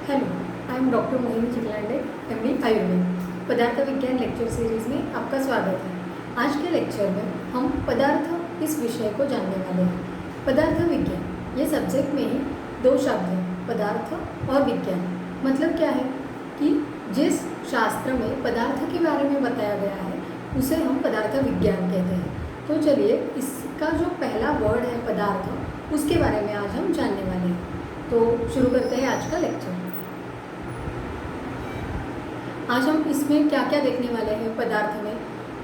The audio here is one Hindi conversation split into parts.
Hello, I am doctor Mohini Chiklande, MD Ayurveda. पदार्थ विज्ञान लेक्चर सीरीज में आपका स्वागत है। आज के लेक्चर में हम पदार्थ इस विषय को जानने वाले हैं। पदार्थ विज्ञान ये सब्जेक्ट में ही दो शब्द हैं, पदार्थ और विज्ञान। मतलब क्या है कि जिस शास्त्र में पदार्थ के बारे में बताया गया है उसे हम पदार्थ विज्ञान कहते हैं। तो चलिए इसका जो पहला वर्ड है पदार्थ, उसके बारे में आज हम जानने वाले हैं। तो शुरू करते हैं आज का लेक्चर। आज हम इसमें क्या क्या देखने वाले हैं पदार्थ में।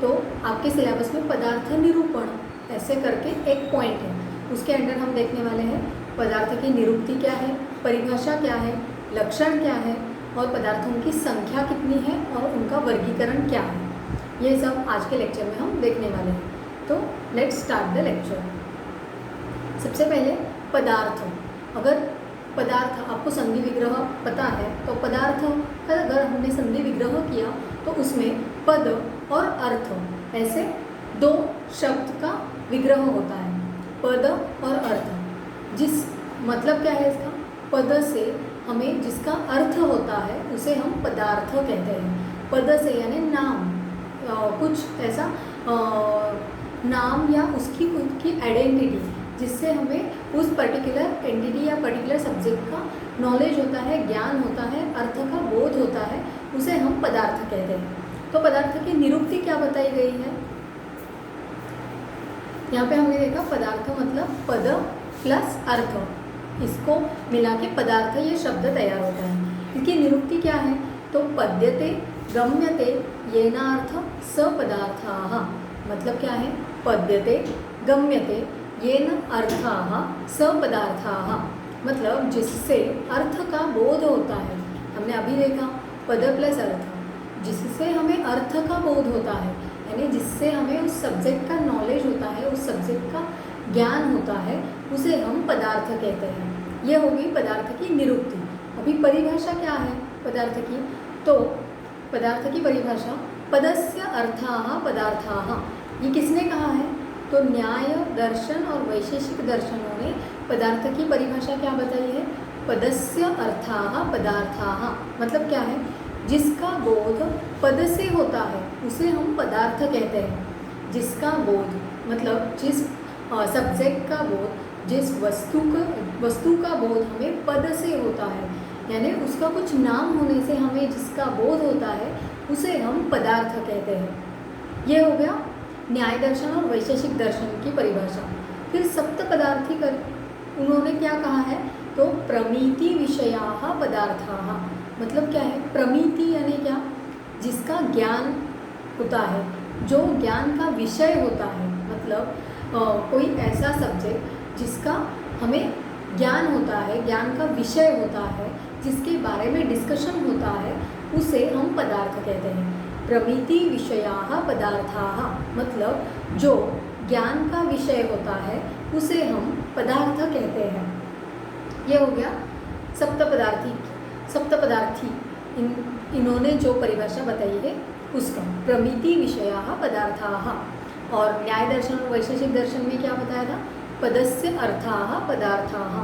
तो आपके सिलेबस में पदार्थ निरूपण ऐसे करके एक पॉइंट है, उसके अंदर हम देखने वाले हैं पदार्थ की निरुक्ति क्या है, परिभाषा क्या है, लक्षण क्या है और पदार्थों की संख्या कितनी है और उनका वर्गीकरण क्या है। ये सब आज के लेक्चर में हम देखने वाले हैं। तो लेट्स स्टार्ट द लेक्चर। सबसे पहले पदार्थ। अगर पदार्थ आपको संधि विग्रह पता है तो पदार्थ अगर हमने संधि विग्रह किया तो उसमें पद और अर्थ ऐसे दो शब्द का विग्रह होता है। पद और अर्थ, जिस मतलब क्या है इसका, पद से हमें जिसका अर्थ होता है उसे हम पदार्थ कहते हैं। पद से यानी नाम, कुछ ऐसा नाम या उसकी खुद की आइडेंटिटी जिससे हमें उस पर्टिकुलर एंटिटी या पर्टिकुलर सब्जेक्ट का नॉलेज होता है, ज्ञान होता है, अर्थ का बोध होता है, उसे हम पदार्थ कहते हैं। तो पदार्थ की निरुक्ति क्या बताई गई है, यहाँ पे हमने देखा पदार्थ मतलब पद प्लस अर्थ, इसको मिला के पदार्थ ये शब्द तैयार होता है। इसकी निरुक्ति क्या है, तो पद्यते गम्यते येनार्थ सपदार्थाः। मतलब क्या है, पद्यते गम्यते येन अर्थाः सपदार्थाः, मतलब जिससे अर्थ का बोध होता है। हमने अभी देखा पद प्लस अर्थ, जिससे हमें अर्थ का बोध होता है, यानी जिससे हमें उस सब्जेक्ट का नॉलेज होता है, उस सब्जेक्ट का ज्ञान होता है, उसे हम पदार्थ कहते हैं। ये होगी पदार्थ की निरुक्ति। अभी परिभाषा क्या है पदार्थ की, तो पदार्थ की परिभाषा पदस्य अर्थाः पदार्थाः। ये किसने कहा है, तो न्याय दर्शन और वैशेषिक दर्शनों ने पदार्थ की परिभाषा क्या बताई है, पदस्य अर्थाः पदार्थाः। मतलब क्या है, जिसका बोध पद से होता है उसे हम पदार्थ कहते हैं। जिसका बोध मतलब जिस सब्जेक्ट का बोध, जिस वस्तु का बोध हमें पद से होता है, यानी उसका कुछ नाम होने से हमें जिसका बोध होता है उसे हम पदार्थ कहते हैं। ये हो गया न्याय दर्शन और वैशेषिक दर्शन की परिभाषा। फिर सप्त पदार्थी कर उन्होंने क्या कहा है, तो प्रमीति विषयाः पदार्थाः। मतलब क्या है, प्रमीति यानी क्या, जिसका ज्ञान होता है, जो ज्ञान का विषय होता है। मतलब कोई ऐसा सब्जेक्ट जिसका हमें ज्ञान होता है, ज्ञान का विषय होता है, जिसके बारे में डिस्कशन होता है, उसे हम पदार्थ कहते हैं। प्रमिति विषयाः पदार्थाः, मतलब जो ज्ञान का विषय होता है उसे हम पदार्थ कहते हैं। ये हो गया सप्त पदार्थी इन्होंने जो परिभाषा बताई है उसका, प्रमिति विषयाः पदार्थाः। और न्याय दर्शन और वैशेषिक दर्शन में क्या बताया था, पदस्य अर्थाः पदार्थाः।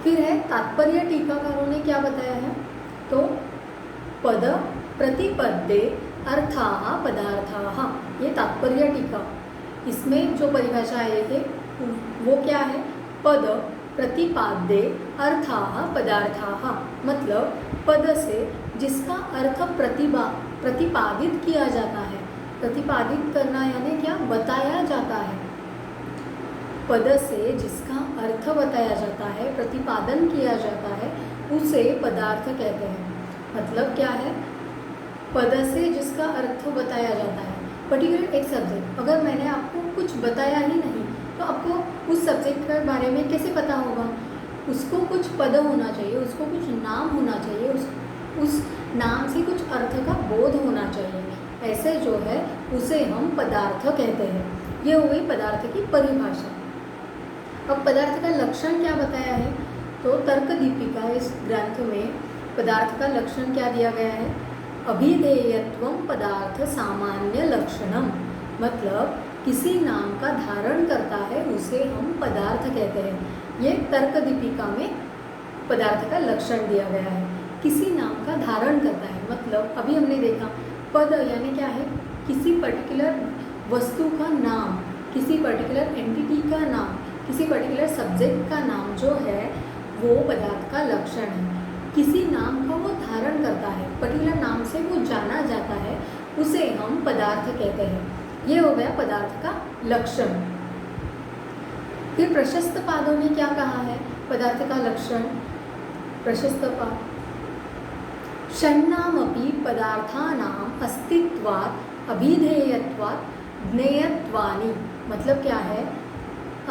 फिर है तात्पर्य टीकाकारों ने क्या बताया है, तो पद प्रतिपद्ये अर्थाः पदार्थाः। ये तात्पर्य टीका, इसमें जो परिभाषा आई है वो क्या है, पद प्रतिपाद्ये अर्थाः पदार्थाः। मतलब पद से जिसका अर्थ प्रतिपादित किया जाता है। प्रतिपादित करना यानी क्या, बताया जाता है। पद से जिसका अर्थ बताया जाता है, प्रतिपादन किया जाता है, उसे पदार्थ कहते हैं। मतलब क्या है, पद से जिसका अर्थ बताया जाता है। पर्टिकुलर एक सब्जेक्ट, अगर मैंने आपको कुछ बताया ही नहीं तो आपको उस सब्जेक्ट के बारे में कैसे पता होगा। उसको कुछ पद होना चाहिए, उसको कुछ नाम होना चाहिए, उस नाम से कुछ अर्थ का बोध होना चाहिए। ऐसे जो है उसे हम पदार्थ कहते हैं। ये हो गई पदार्थ की परिभाषा। अब पदार्थ का लक्षण क्या बताया है, तो तर्क दीपिका इस ग्रंथ में पदार्थ का लक्षण क्या दिया गया है, अभिधेयत्वं पदार्थ सामान्य लक्षणम। मतलब किसी नाम का धारण करता है उसे हम पदार्थ कहते हैं। ये तर्क दीपिका में पदार्थ का लक्षण दिया गया है। किसी नाम का धारण करता है, मतलब अभी हमने देखा पद यानी क्या है, किसी पर्टिकुलर वस्तु का नाम, किसी पर्टिकुलर एंटिटी का नाम, किसी पर्टिकुलर सब्जेक्ट का नाम जो है वो पदार्थ का लक्षण है। किसी नाम का वो धारण करता है, पर्टिकुलर नाम से वो जाना जाता है, उसे हम पदार्थ कहते हैं। ये हो गया पदार्थ का लक्षण। फिर प्रशस्त पादों ने क्या कहा है पदार्थ का लक्षण? प्रशस्त पाद, षण्णामपि पदार्थानाम अस्तित्वात् अभिधेयत्वात् ज्ञेयत्वानि, मतलब क्या है,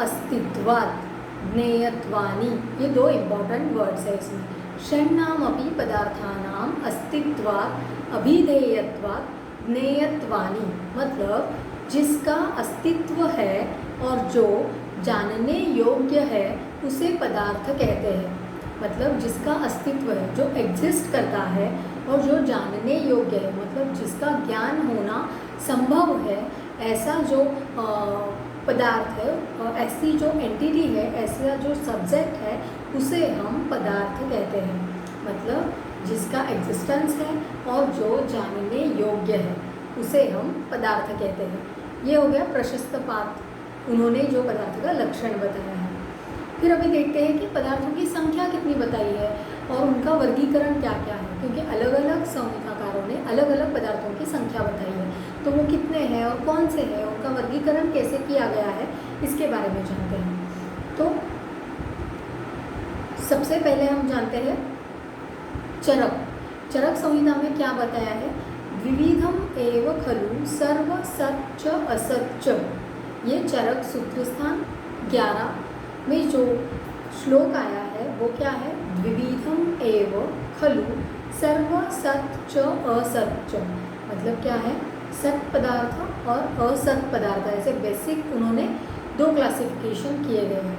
अस्तित्वात् ज्ञेयत्वानि, ये दो इम्पॉर्टेंट वर्ड्स है इसमें। षण्णामपि पदार्थानाम अस्तित्वात् अभिधेयत्वात् ज्ञेयत्वानि, मतलब जिसका अस्तित्व है और जो जानने योग्य है उसे पदार्थ कहते हैं। मतलब जिसका अस्तित्व है, जो एग्जिस्ट करता है और जो जानने योग्य है, मतलब जिसका ज्ञान होना संभव है, ऐसा जो पदार्थ है, ऐसी जो एंटिटी है, ऐसा जो सब्जेक्ट है, उसे हम पदार्थ कहते हैं। मतलब जिसका एग्जिस्टेंस है और जो जानने योग्य है उसे हम पदार्थ कहते हैं। ये हो गया प्रशस्त पाद, उन्होंने जो पदार्थ का लक्षण बताया है। फिर अभी देखते हैं कि पदार्थों की संख्या कितनी बताई है और उनका वर्गीकरण क्या क्या है, क्योंकि अलग अलग संहिताकारों ने अलग अलग पदार्थों की संख्या बताई है, तो वो कितने हैं और कौन से हैं, उनका वर्गीकरण कैसे किया गया है, इसके बारे में जानते हैं। तो सबसे पहले हम जानते हैं चरक। चरक संहिता में क्या बताया है? विविधम एव खलु सर्व सच्च असच्च। ये चरक सूत्र स्थान 11 में जो श्लोक आया है वो क्या है? द्विविधम एव खलु सर्व सच्च असच्च, मतलब क्या है, सत पदार्थ और असत पदार्थ। ऐसे बेसिक उन्होंने दो क्लासिफिकेशन किए गए हैं।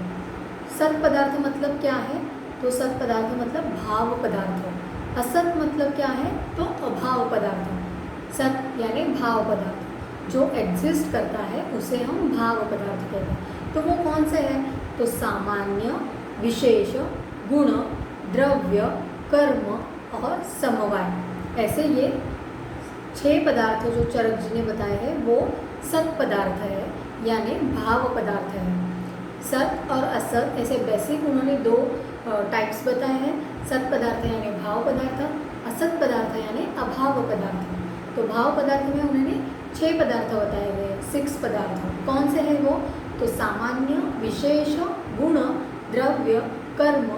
सत पदार्थ मतलब क्या है? तो सत पदार्थ मतलब भाव पदार्थ। असत मतलब क्या है? तो अभाव पदार्थ। सत यानी भाव पदार्थ, जो एग्जिस्ट करता है उसे हम भाव पदार्थ कहते हैं। तो वो कौन से हैं? तो सामान्य, विशेष, गुण, द्रव्य, कर्म और समवाय, ऐसे ये 6 पदार्थ जो चरक जी ने बताए हैं वो सत पदार्थ है, यानी भाव पदार्थ है। सत और असत ऐसे बेसिक उन्होंने दो टाइप्स बताए हैं। सत पदार्थ यानी भाव पदार्थ, असत पदार्थ यानी अभाव पदार्थ। तो भाव पदार्थ में उन्होंने 6 पदार्थ बताए गए, 6 पदार्थ। कौन से हैं वो? तो सामान्य, विशेष, गुण, द्रव्य, कर्म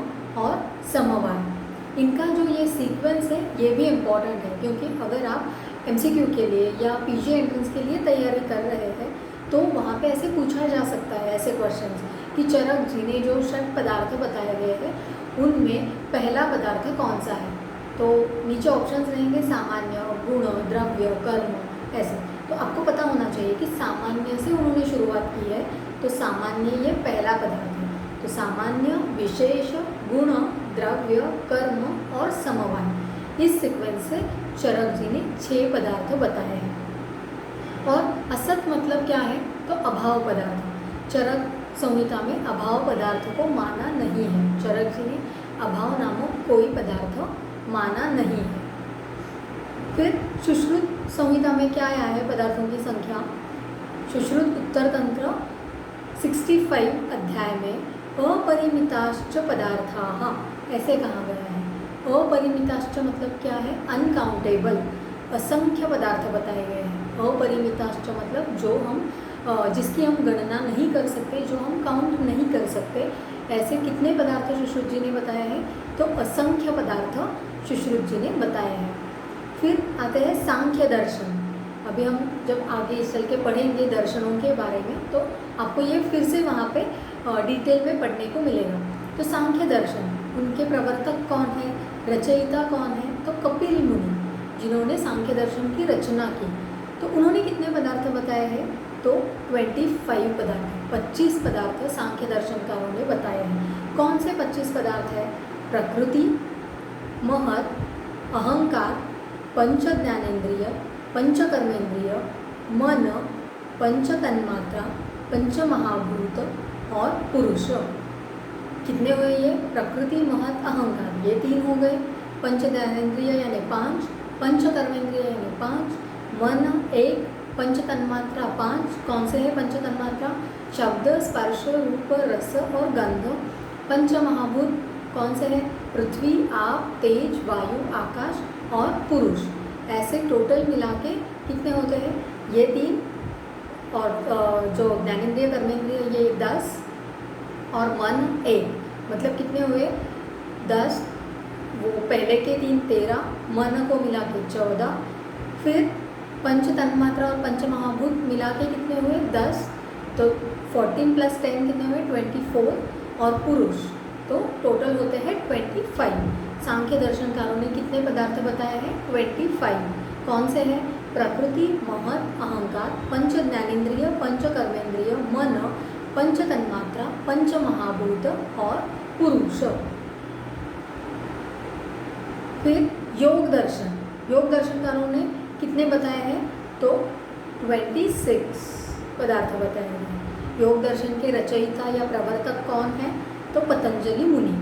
और समवाय। इनका जो ये सीक्वेंस है ये भी इम्पॉर्टेंट है, क्योंकि अगर आप MCQ के लिए या PG एंट्रेंस के लिए तैयारी कर रहे हैं तो वहाँ पे ऐसे पूछा जा सकता है ऐसे क्वेश्चंस कि चरक जी ने जो 6 पदार्थ बताए गए हैं उनमें पहला पदार्थ कौन सा है। तो नीचे ऑप्शंस रहेंगे सामान्य, गुण, द्रव्य, कर्म, ऐसे। तो आपको पता होना चाहिए कि सामान्य से उन्होंने शुरुआत की है, तो सामान्य ये पहला पदार्थ है। तो सामान्य, विशेष, गुण, द्रव्य, कर्म और समवाय, इस सीक्वेंस से चरक जी ने 6 पदार्थ बताए हैं। और असत मतलब क्या है? तो अभाव पदार्थ। चरक संहिता में अभाव पदार्थ को माना नहीं है। चरक जी ने अभाव नामक कोई पदार्थ माना नहीं है। फिर सुश्रुत संहिता में क्या आया है पदार्थों की संख्या? सुश्रुत उत्तर तंत्र 65 अध्याय में अपरिमिताश्च पदार्थाः ऐसे कहा गया है। अपरिमिताश्च मतलब क्या है? अनकाउंटेबल, असंख्य पदार्थ बताए गए हैं। अपरिमिताश्च मतलब जो हम जिसकी हम गणना नहीं कर सकते, जो हम काउंट नहीं कर सकते, ऐसे कितने पदार्थ सुश्रुत जी ने बताए हैं? तो असंख्य पदार्थ सुश्रुत जी ने बताए हैं। फिर आते हैं सांख्य दर्शन। अभी हम जब आगे चल के पढ़ेंगे दर्शनों के बारे में तो आपको ये फिर से वहाँ पे डिटेल में पढ़ने को मिलेगा। तो सांख्य दर्शन, उनके प्रवर्तक कौन है, रचयिता कौन है? तो कपिल मुनि, जिन्होंने सांख्य दर्शन की रचना की। तो उन्होंने कितने पदार्थ बताए हैं? तो 25 पदार्थ, 25 पदार्थ सांख्य दर्शनकारों ने बताए हैं। कौन से 25 पदार्थ है? प्रकृति, महत, अहंकार, पंच ज्ञानेन्द्रिय, पंच कर्मेंद्रिय, मन, पंच तन्मात्रा, पंच महाभूत और पुरुष। कितने हुए ये? प्रकृति, महत, अहंकार, ये 3 हो गए। पंच ज्ञानेंद्रिय यानी 5, पंच कर्मेंद्रिय यानी 5, मन 1, पंच तन्मात्रा 5। कौन से है पंच तन्मात्रा? शब्द, स्पर्श, रूप, रस और गंध। पंच महाभूत कौन से हैं? पृथ्वी, आप, तेज, वायु, आकाश और पुरुष। ऐसे टोटल मिला के कितने होते हैं? ये 3 और जो ज्ञानेंद्रिय कर्मेंद्रिय ये 10 और मन 1, मतलब कितने हुए? 10, वो पहले के 3 13, मन को मिला के 14, फिर पंच तन्मात्रा और पंच महाभूत मिला के कितने हुए? 10, तो 14 + 10 कितने हुए? 24, और पुरुष तो टोटल होते हैं 25। सांख्य दर्शनकारों ने कितने पदार्थ बताए हैं? 25। कौन से हैं? प्रकृति, महत, अहंकार, पंच ज्ञानेंद्रिय, पंच कर्मेंद्रिय, मन, पंच तन्मात्रा, पंच महाभूत और पुरुष। फिर योग दर्शन, योग दर्शनकारों ने कितने बताए हैं? तो 26 पदार्थ बताए हैं। योग दर्शन के रचयिता या प्रवर्तक कौन है? तो पतंजलि मुनि।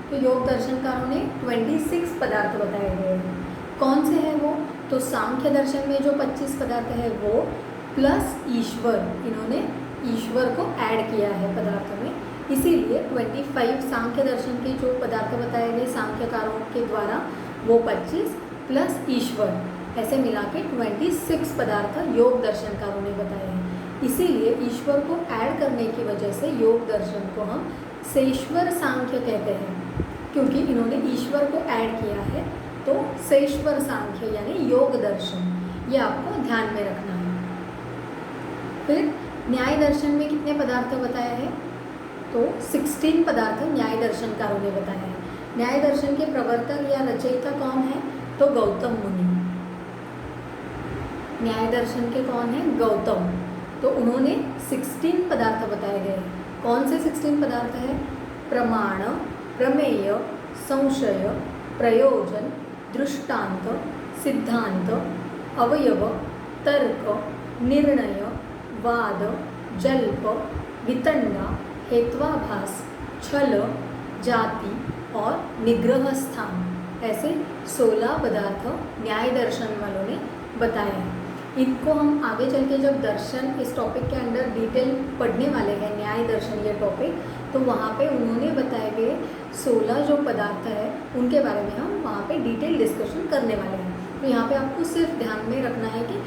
तो योग दर्शनकारों ने 26 पदार्थ बताए गए हैं। कौन से हैं वो? तो सांख्य दर्शन में जो 25 पदार्थ है वो प्लस ईश्वर, इन्होंने ईश्वर को ऐड किया है पदार्थ में, इसीलिए 25 सांख्य दर्शन के जो पदार्थ बताए गए सांख्यकारों के द्वारा वो 25 प्लस ईश्वर, ऐसे मिला के 26 पदार्थ योग दर्शनकारों ने बताए हैं। इसीलिए ईश्वर को ऐड करने की वजह से योग दर्शन को हम सेश्वर सांख्य कहते हैं, क्योंकि इन्होंने ईश्वर को ऐड किया है। तो सेश्वर सांख्य यानी योग दर्शन, ये आपको ध्यान में रखना है। फिर न्याय दर्शन में कितने पदार्थ बताया है? तो 16 पदार्थ न्याय दर्शनकारों ने बताया है। न्याय दर्शन के प्रवर्तक या रचयिता कौन है? तो गौतम मुनि। न्याय दर्शन के कौन है? गौतम। तो उन्होंने 16 पदार्थ बताए गए हैं। कौन से 16 पदार्थ है? प्रमाण, प्रमेय, संशय, प्रयोजन, दृष्टांत, सिद्धांत, अवयव, तर्क, निर्णय, वाद, जल्प, वितंडा, हेत्वाभास, छल, जाति और निग्रह स्थान, ऐसे 16 पदार्थ न्याय दर्शन वालों ने बताए हैं। इनको हम आगे चल के जब दर्शन इस टॉपिक के अंदर डिटेल पढ़ने वाले हैं, न्याय दर्शन ये टॉपिक, तो वहाँ पे उन्होंने बताए गए 16 जो पदार्थ है उनके बारे में हम वहाँ पे डिटेल डिस्कशन करने वाले हैं। तो यहाँ पे आपको सिर्फ ध्यान में रखना है कि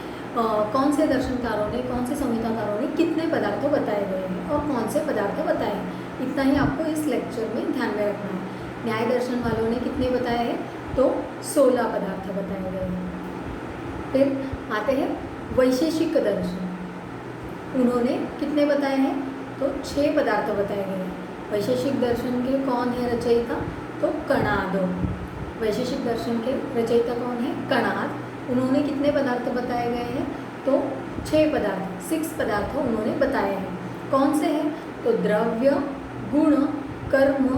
कौन से दर्शनकारों ने, कौन से संहिताकारों ने कितने पदार्थ बताए गए हैं और कौन से पदार्थ बताए हैं, इतना ही आपको इस लेक्चर में ध्यान में रखना है। न्याय दर्शन वालों ने कितने बताए हैं? तो 16 पदार्थ बताए गए हैं। फिर आते हैं वैशेषिक दर्शन, उन्होंने कितने बताए हैं? तो 6 पदार्थ बताए गए हैं। वैशेषिक दर्शन के कौन है रचयिता? तो कणाद। वैशेषिक दर्शन के रचयिता कौन है? कणाद। उन्होंने कितने पदार्थ बताए गए हैं? तो 6 पदार्थ, 6 पदार्थ उन्होंने बताए हैं। कौन से हैं? तो द्रव्य, गुण, कर्म,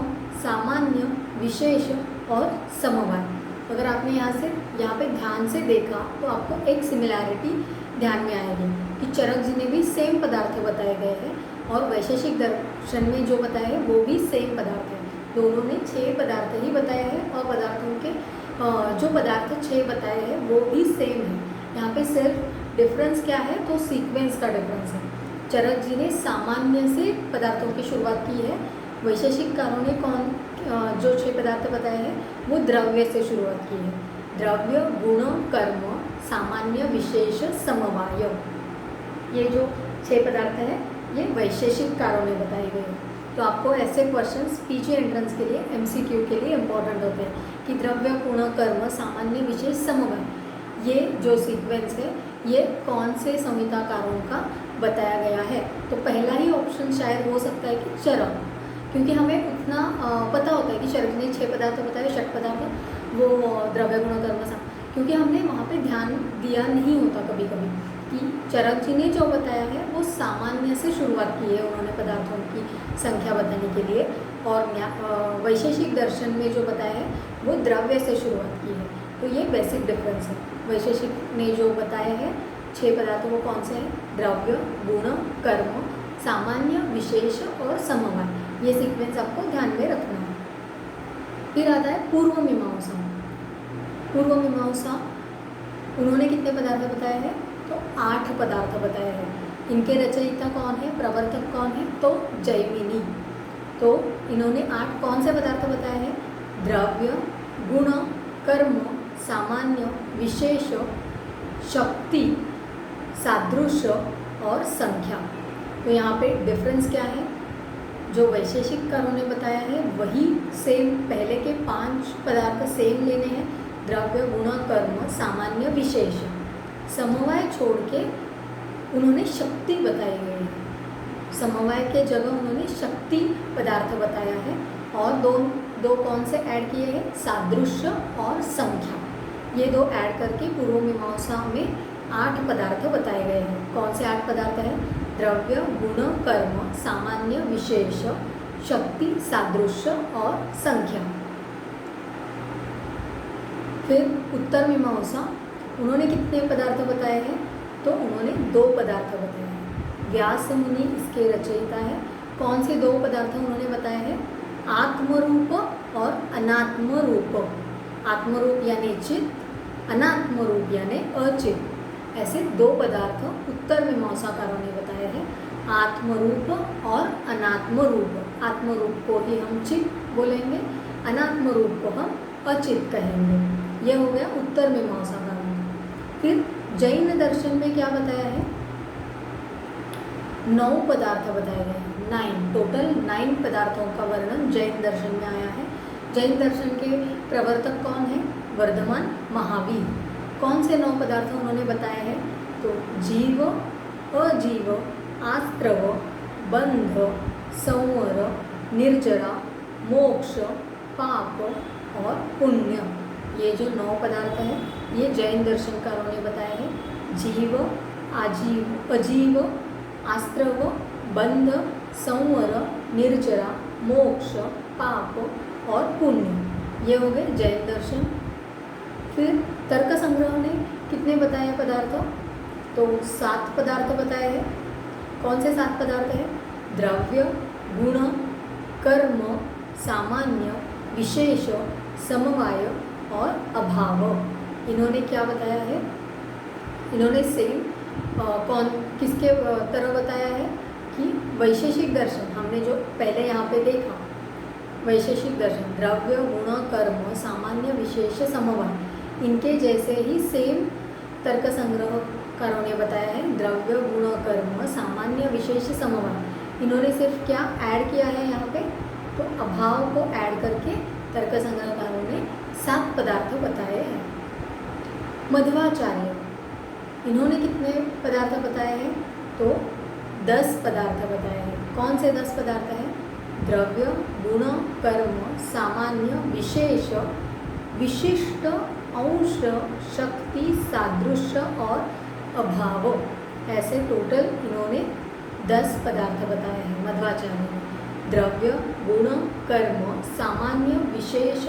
सामान्य, विशेष और समवाय। अगर आपने यहाँ पे ध्यान से देखा तो आपको एक सिमिलैरिटी ध्यान में आएगी कि चरक जी ने भी सेम पदार्थ बताए गए हैं और वैशेषिक दर्शन में जो बताए हैं वो भी सेम पदार्थ है। दोनों ने 6 पदार्थ ही बताए हैं और पदार्थों के जो पदार्थ 6 बताए हैं वो भी सेम है। यहाँ पे सिर्फ डिफरेंस क्या है? तो सीक्वेंस का डिफरेंस है। चरक जी ने सामान्य से पदार्थों की शुरुआत की है, वैशेषिककारों ने जो 6 पदार्थ बताए हैं वो द्रव्य से शुरुआत की है। द्रव्य, गुण, कर्म, सामान्य, विशेष, समवाय, ये जो 6 पदार्थ है ये वैशेषिककारों ने बताए गए हैं। तो आपको ऐसे क्वेश्चंस पीजी एंट्रेंस के लिए, एमसीक्यू के लिए इम्पोर्टेंट होते हैं कि द्रव्य, गुण, कर्म, सामान्य, विशेष, समवाय, ये जो सीक्वेंस है ये कौन से संहिताकारों का बताया गया है। तो पहला ही ऑप्शन शायद हो सकता है कि चरक, क्योंकि हमें उतना पता होता है कि चरक ने 6 पदार्थ बताए, षट पदार्थ, वो द्रव्य, गुण, कर्म, क्योंकि हमने वहाँ पे ध्यान दिया नहीं होता कभी कभी कि चरक जी ने जो बताया है वो सामान्य से शुरुआत की है उन्होंने पदार्थों की संख्या बताने के लिए, और वैशेषिक दर्शन में जो बताया है वो द्रव्य से शुरुआत की है। तो ये बेसिक डिफरेंस है। वैशेषिक ने जो बताया है 6 पदार्थ वो कौन से हैं? द्रव्य, गुण, कर्म, सामान्य, विशेष और समवाय। ये सीक्वेंस आपको ध्यान में रखना है। फिर आता है पूर्व मीमांसा। पूर्व मीमांसा उन्होंने कितने पदार्थ बताए हैं? तो 8 पदार्थ बताए हैं। इनके रचयिता कौन है, प्रवर्तक कौन है? तो जैमिनी। तो इन्होंने 8 कौन से पदार्थ बताए हैं? द्रव्य, गुण, कर्म, सामान्य, विशेष, शक्ति, सादृश्य और संख्या। तो यहाँ पे डिफरेंस क्या है? जो वैशेषिककारों ने बताया है वही सेम, पहले के 5 पदार्थ सेम लेने हैं, द्रव्य, गुण, कर्म, सामान्य, विशेष। समवाय छोड़ के उन्होंने शक्ति बताई गई है। समवाय के जगह उन्होंने शक्ति पदार्थ बताया है। और दो कौन से ऐड किए हैं? सादृश्य और संख्या। ये 2 ऐड करके पूर्व मीमांसा में 8 पदार्थ बताए गए हैं। कौन से 8 पदार्थ हैं? द्रव्य, गुण, कर्म, सामान्य, विशेष, शक्ति, सादृश्य और संख्या। फिर उत्तर मीमांसा, उन्होंने कितने पदार्थ बताए हैं? तो उन्होंने 2 पदार्थ बताए हैं। व्यास मुनि इसके रचयिता है। कौन से 2 पदार्थ उन्होंने बताए हैं? आत्मरूप और अनात्म रूप। आत्मरूप यानी चित्त, अनात्म रूप यानी अचित्त। ऐसे 2 पदार्थ उत्तर मीमांसाकारों ने बताए हैं, आत्मरूप और अनात्म रूप। आत्मरूप को ही हम चित्त बोलेंगे, अनात्म रूप को हम अचित्त कहेंगे। यह हो गया उत्तर मीमांसाकारों ने। फिर जैन दर्शन में क्या बताया है? 9 पदार्थ बताए गए हैं। 9 टोटल 9 पदार्थों का वर्णन जैन दर्शन में आया है। जैन दर्शन के प्रवर्तक कौन है? वर्धमान महावीर। कौन से 9 पदार्थ उन्होंने बताए हैं? तो जीव, अजीव, आस्त्रव, बंध, संवर, निर्जरा, मोक्ष, पाप और पुण्य। ये जो 9 पदार्थ हैं ये जैन दर्शनकारों ने बताए हैं। जीव, आजीव, अजीव, आस्त्रव, बंध, संवर, निर्जरा, मोक्ष, पाप और पुण्य। ये हो गए जैन दर्शन। फिर तर्क संग्रह ने कितने बताए पदार्थ? तो 7 पदार्थ बताए हैं। कौन से 7 पदार्थ हैं? द्रव्य, गुण, कर्म, सामान्य, विशेष, समवाय और अभाव। इन्होंने क्या बताया है? इन्होंने सेम किसके तरह बताया है कि वैशेषिक दर्शन, हमने जो पहले यहाँ पे देखा वैशेषिक दर्शन, द्रव्य, गुण, कर्म, सामान्य, विशेष, समवाय, इनके जैसे ही सेम तर्क संग्रहकारों ने बताया है। द्रव्य, गुण, कर्म, सामान्य, विशेष, समवाय। इन्होंने सिर्फ क्या ऐड किया है यहाँ पे? तो अभाव को ऐड करके तर्क संग्रहकारों ने 7 पदार्थ बताए हैं। मध्वाचार्य, इन्होंने कितने पदार्थ बताए हैं? तो 10 पदार्थ बताए हैं। कौन से 10 पदार्थ हैं? द्रव्य, गुण, कर्म, सामान्य, विशेष, विशिष्ट, अंश, शक्ति, सादृश्य और अभाव। ऐसे टोटल इन्होंने 10 पदार्थ बताए हैं मध्वाचार्य ने। द्रव्य, गुण, कर्म, सामान्य, विशेष,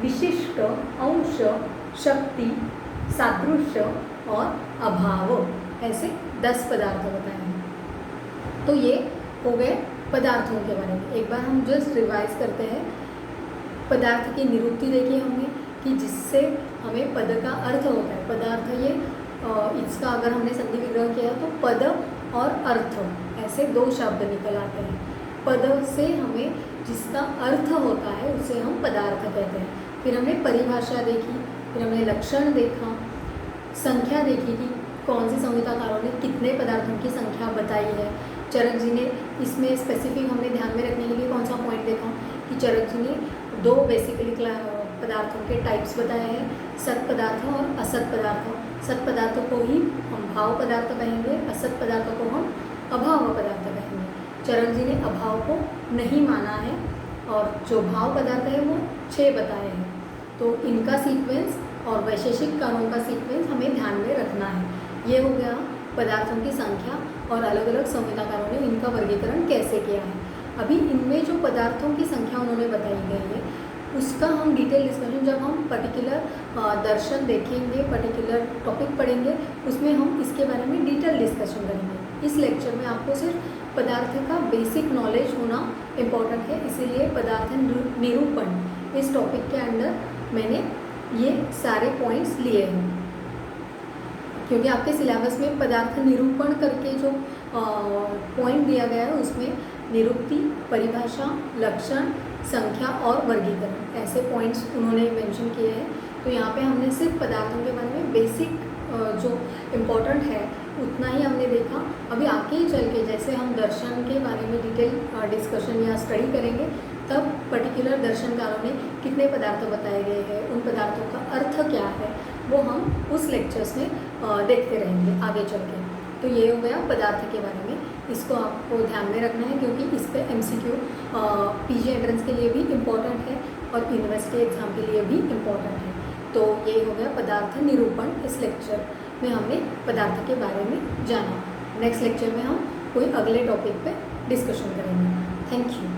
विशिष्ट, अंश, शक्ति, सादृश्य और अभाव, ऐसे 10 पदार्थ बताए हैं। तो ये हो गए पदार्थों के बारे में। एक बार हम जस्ट रिवाइज करते हैं। पदार्थ की निरुक्ति देखी हमने कि जिससे हमें पद का अर्थ होता है। पदार्थ ये इसका अगर हमने संधि विग्रह किया तो पद और अर्थ ऐसे 2 शब्द निकल आते हैं। पद से हमें जिसका अर्थ होता है उसे हम पदार्थ कहते हैं। फिर हमने परिभाषा देखी, फिर हमने लक्षण देखा, संख्या देखी कि कौन सी संहिताकारों ने कितने पदार्थों की संख्या बताई है। चरक जी ने इसमें स्पेसिफिक हमने ध्यान में रखने के लिए कौन सा पॉइंट देखा कि चरक जी ने 2 बेसिकली पदार्थों के टाइप्स बताए हैं, सत पदार्थ और असत पदार्थ। सत पदार्थों को ही हम भाव पदार्थ कहेंगे, असत पदार्थों को हम अभाव पदार्थ कहेंगे। चरक जी ने अभाव को नहीं माना है और जो भाव पदार्थ है वो 6 बताए हैं। तो इनका सीक्वेंस और वैशेषिक कारों का सीक्वेंस हमें ध्यान में रखना है। ये हो गया पदार्थों की संख्या और अलग अलग संहिताकारों ने इनका वर्गीकरण कैसे किया है। अभी इनमें जो पदार्थों की संख्या उन्होंने बताई गई है उसका उसका हम डिटेल डिस्कशन जब हम पर्टिकुलर दर्शन देखेंगे, पर्टिकुलर टॉपिक पढ़ेंगे, उसमें हम इसके बारे में डिटेल डिस्कशन करेंगे। इस लेक्चर में आपको सिर्फ पदार्थ का बेसिक नॉलेज होना इम्पोर्टेंट है, इसीलिए पदार्थ निरूपण इस टॉपिक के अंदर मैंने ये सारे पॉइंट्स लिए हैं, क्योंकि आपके सिलेबस में पदार्थ निरूपण करके जो पॉइंट दिया गया है उसमें निरुक्ति, परिभाषा, लक्षण, संख्या और वर्गीकरण ऐसे पॉइंट्स उन्होंने मेंशन किए हैं। तो यहाँ पे हमने सिर्फ पदार्थों के बारे में बेसिक जो इम्पोर्टेंट है उतना ही हमने देखा। अभी आगे ही चल के जैसे हम दर्शन के बारे में डिटेल डिस्कशन या स्टडी करेंगे, तब पर्टिकुलर दर्शनकारों ने कितने पदार्थ बताए गए हैं, उन पदार्थों का अर्थ क्या है, वो हम उस लेक्चर्स में देखते रहेंगे आगे चल के। तो ये हो गया पदार्थ के बारे में, इसको आपको ध्यान में रखना है क्योंकि इस पे MCQ PG एंट्रेंस के लिए भी इम्पॉर्टेंट है और यूनिवर्सिटी एग्ज़ाम के लिए भी इम्पॉर्टेंट है। तो ये हो गया पदार्थ निरूपण। इस लेक्चर में हमने पदार्थ के बारे में जाना। नेक्स्ट लेक्चर में हम कोई अगले टॉपिक पे डिस्कशन करेंगे। Thank you.